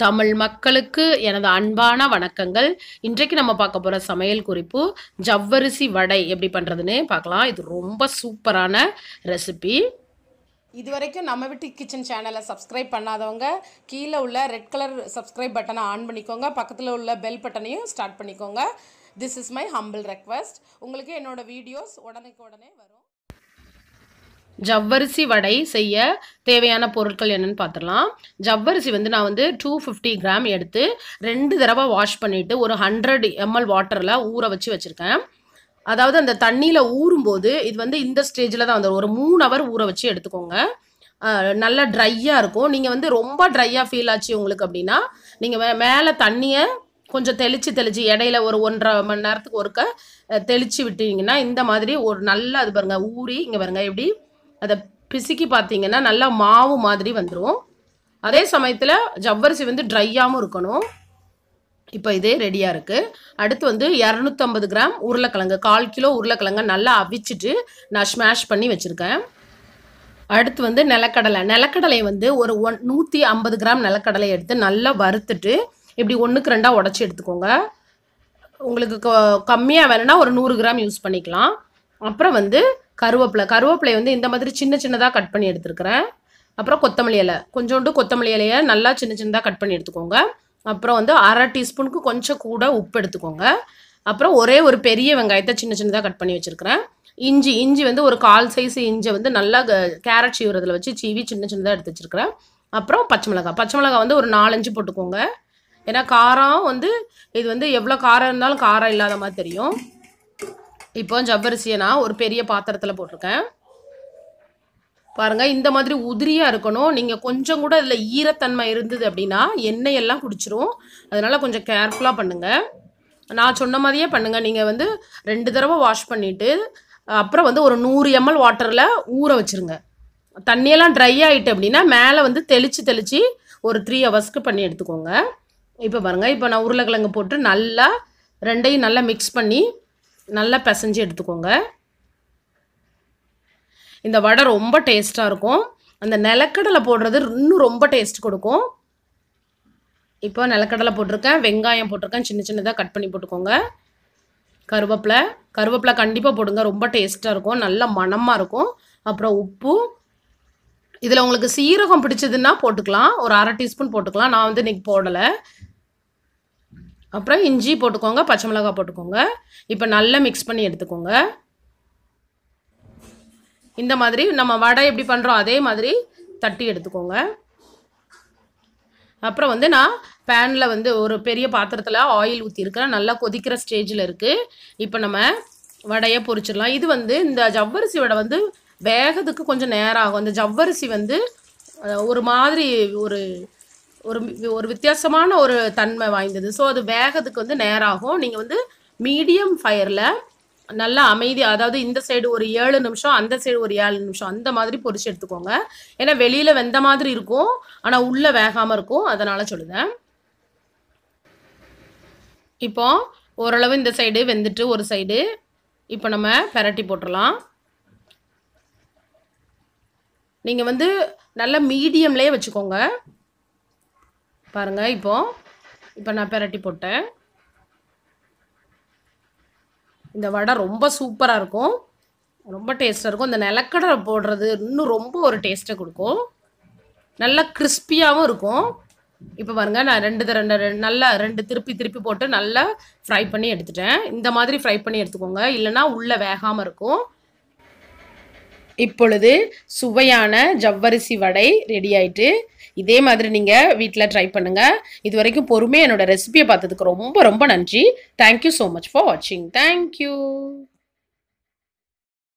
தமிழ் மக்களுக்கு எனது அன்பான வணக்கங்கள். இன்றைக்கு நம்ம பார்க்க போற சமையல் குறிப்பு ஜவ்வரிசி வடை எப்படி பண்றதுன்னு பார்க்கலாம். இது ரொம்ப சூப்பரான ரெசிபி. இதுவரைக்கும் நம்ம வீட்டு கிச்சன் சேனலை சப்ஸ்கிரைப் பண்ணாதவங்க கீழே உள்ள ரெட் கலர் சப்ஸ்கிரைப் பட்டனை ஆன் பண்ணிக்கோங்க. பக்கத்தில் உள்ள பெல் பட்டனையும் ஸ்டார்ட் பண்ணிக்கோங்க. This is my humble request. உங்களுக்கு என்னோட வீடியோஸ் உடனே வரும். ஜவ்வரிசி வடை செய்ய தேவையான பொருட்கள் என்னன்னு பார்த்துடலாம். ஜவ்வரிசி நான் 250 கிராம் எடுத்து 2 தடவை வாஷ் பண்ணிவிட்டு ஒரு 100 ml வாட்டரில் ஊற வச்சுருக்கேன். அதாவது அந்த தண்ணியில் ஊறும்போது இது இந்த ஸ்டேஜில் தான் ஒரு 3 hour ஊற வச்சு எடுத்துக்கோங்க. நல்லா ட்ரையாக இருக்கும். நீங்கள் ரொம்ப ட்ரையாக ஃபீல் ஆச்சு உங்களுக்கு அப்படின்னா நீங்கள் மேலே தண்ணியை கொஞ்சம் தெளித்து இடையில ஒரு 1.5 மணி நேரத்துக்கு ஒருக்க தெளித்து விட்டீங்கன்னா இந்த மாதிரி ஒரு நல்லா அது பாருங்கள் ஊறி இங்கே பாருங்கள் எப்படி அதை பிசுக்கி பார்த்தீங்கன்னா நல்லா மாவு மாதிரி வந்துடும். அதே சமயத்தில் ஜவ்வரிசி ட்ரையாகவும் இருக்கணும். இப்போ இதே ரெடியாக இருக்குது. அடுத்து 250 கிராம் உருளைக்கிழங்கு, 1/4 கிலோ உருளைக்கிழங்கு நல்லா அவிச்சிட்டு நான் ஸ்மாஷ் பண்ணி வச்சுருக்கேன். அடுத்து நிலக்கடலை ஒரு 150 கிராம் நிலக்கடலை எடுத்து நல்லா வறுத்துட்டு இப்படி 1க்கு 2 உடச்சி எடுத்துக்கோங்க. உங்களுக்கு கம்மியாக வேணும்னா ஒரு 100 கிராம் யூஸ் பண்ணிக்கலாம். அப்புறம் கருவேப்பிலை இந்த மாதிரி சின்னதாக கட் பண்ணி எடுத்துருக்கிறேன். அப்புறம் கொத்தமல்லி இலை, கொஞ்சோண்டு கொத்தமல்லி இலையை நல்லா சின்னதாக கட் பண்ணி எடுத்துக்கோங்க. அப்புறம் 1/2 டீஸ்பூனுக்கு கொஞ்சம் கூட உப்பு எடுத்துக்கோங்க. அப்புறம் ஒரு பெரிய வெங்காயத்தை சின்னதாக கட் பண்ணி வச்சுருக்கிறேன். இஞ்சி ஒரு 1/4 சைஸ் இஞ்சி நல்லா கேரட் சீவுறதுல வச்சு சீவி சின்னதாக எடுத்து வச்சுருக்கிறேன். அப்புறம் பச்சை மிளகாய் ஒரு 4-5 போட்டுக்கோங்க. ஏன்னா காரம் இது எவ்வளோ காரம் இருந்தாலும் காரம் இல்லாத மாதிரி தெரியும். இப்போ ஜவ்வரிசியை நான் ஒரு பெரிய பாத்திரத்தில் போட்டிருக்கேன். பாருங்கள், இந்த மாதிரி உதிரியாக இருக்கணும். நீங்கள் கொஞ்சம் கூட இதில் ஈரத்தன்மை இருந்தது அப்படின்னா எண்ணெயெல்லாம் குடிச்சிரும். அதனால் கொஞ்சம் கேர்ஃபுல்லாக பண்ணுங்கள். நான் சொன்ன மாதிரியே பண்ணுங்கள். நீங்கள் 2 தடவை வாஷ் பண்ணிவிட்டு அப்புறம் ஒரு 100 ml வாட்டரில் ஊற வச்சுருங்க. தண்ணியெல்லாம் ட்ரை ஆகிட்டு அப்படின்னா மேலே தெளித்து ஒரு 3 ஹவர்ஸ்க்கு பண்ணி எடுத்துக்கோங்க. இப்போ பாருங்கள், இப்போ நான் உருளைக்கிழங்கு போட்டு நல்லா ரெண்டையும் நல்லா மிக்ஸ் பண்ணி நல்லா பிசைஞ்சு எடுத்துக்கோங்க. இந்த வடை ரொம்ப டேஸ்ட்டாக இருக்கும். அந்த நிலக்கடலை போடுறது இன்னும் ரொம்ப டேஸ்ட் கொடுக்கும். இப்போ நிலக்கடலை போட்டிருக்கேன், வெங்காயம் போட்டிருக்கேன், சின்னதாக கட் பண்ணி போட்டுக்கோங்க. கருவேப்பிலை கண்டிப்பாக போடுங்க, ரொம்ப டேஸ்ட்டாக இருக்கும், நல்ல மணமாக இருக்கும். அப்புறம் உப்பு, இதில் உங்களுக்கு சீரகம் பிடிச்சதுன்னா போட்டுக்கலாம், ஒரு 1/2 டீஸ்பூன் போட்டுக்கலாம். நான் இன்றைக்கி போடலை. அப்புறம் இஞ்சி போட்டுக்கோங்க, பச்சை மிளகாய் போட்டுக்கோங்க. இப்போ நல்லா மிக்ஸ் பண்ணி எடுத்துக்கோங்க. இந்த மாதிரி நம்ம வடை எப்படி பண்ணுறோம் அதே மாதிரி தட்டி எடுத்துக்கோங்க. அப்புறம் நான் பேனில் ஒரு பெரிய பாத்திரத்தில் ஆயில் ஊற்றிருக்கிறேன். நல்லா கொதிக்கிற ஸ்டேஜில் இருக்குது. இப்போ நம்ம வடையை பொரிச்சிடலாம். இது இந்த ஜவ்வரிசி வடை வேகத்துக்கு கொஞ்சம் நேரம் ஆகும். இந்த ஜவ்வரிசி ஒரு மாதிரி ஒரு வித்தியாசமான ஒரு தன்மை வாய்ந்தது. ஸோ அது வேகத்துக்கு நேரம் ஆகும். நீங்கள் மீடியம் ஃபயரில் நல்லா அதாவது இந்த சைடு ஒரு 7 நிமிஷம், அந்த சைடு ஒரு 7 நிமிஷம் அந்த மாதிரி பொரிச்சு எடுத்துக்கோங்க. ஏன்னா வெளியில் வெந்த மாதிரி இருக்கும், ஆனால் உள்ளே வேகாமல் இருக்கும், அதனால் சொல்லுதேன். இப்போ ஓரளவு இந்த சைடு வெந்துட்டு ஒரு சைடு இப்போ நம்ம பெரட்டி போட்டுடலாம். நீங்கள் நல்லா மீடியம்லேயே வச்சுக்கோங்க. பாருங்கள், இப்போ நான் பெரட்டி போட்டேன். இந்த வடை ரொம்ப சூப்பராக இருக்கும், ரொம்ப டேஸ்ட்டாக இருக்கும். இந்த நிலக்கடலை போடுறது இன்னும் ரொம்ப ஒரு டேஸ்ட்டை கொடுக்கும், நல்லா கிறிஸ்பியாகவும் இருக்கும். இப்போ பாருங்கள், நான் நல்லா 2 திருப்பி போட்டு நல்லா ஃப்ரை பண்ணி எடுத்துட்டேன். இந்த மாதிரி ஃப்ரை பண்ணி எடுத்துக்கோங்க, இல்லைன்னா உள்ளே வேகாமல் இருக்கும். இப்பொழுது சுவையான ஜவ்வரிசி வடை ரெடி ஆயிட்டு. இதே மாதிரி நீங்கள் வீட்டில் ட்ரை பண்ணுங்கள். இது வரைக்கும் பொறுமையாக என்னோட ரெசிபியை பார்த்ததுக்கு ரொம்ப ரொம்ப நன்றி. தேங்க்யூ ஸோ மச் ஃபார் வாட்சிங். தேங்க்யூ.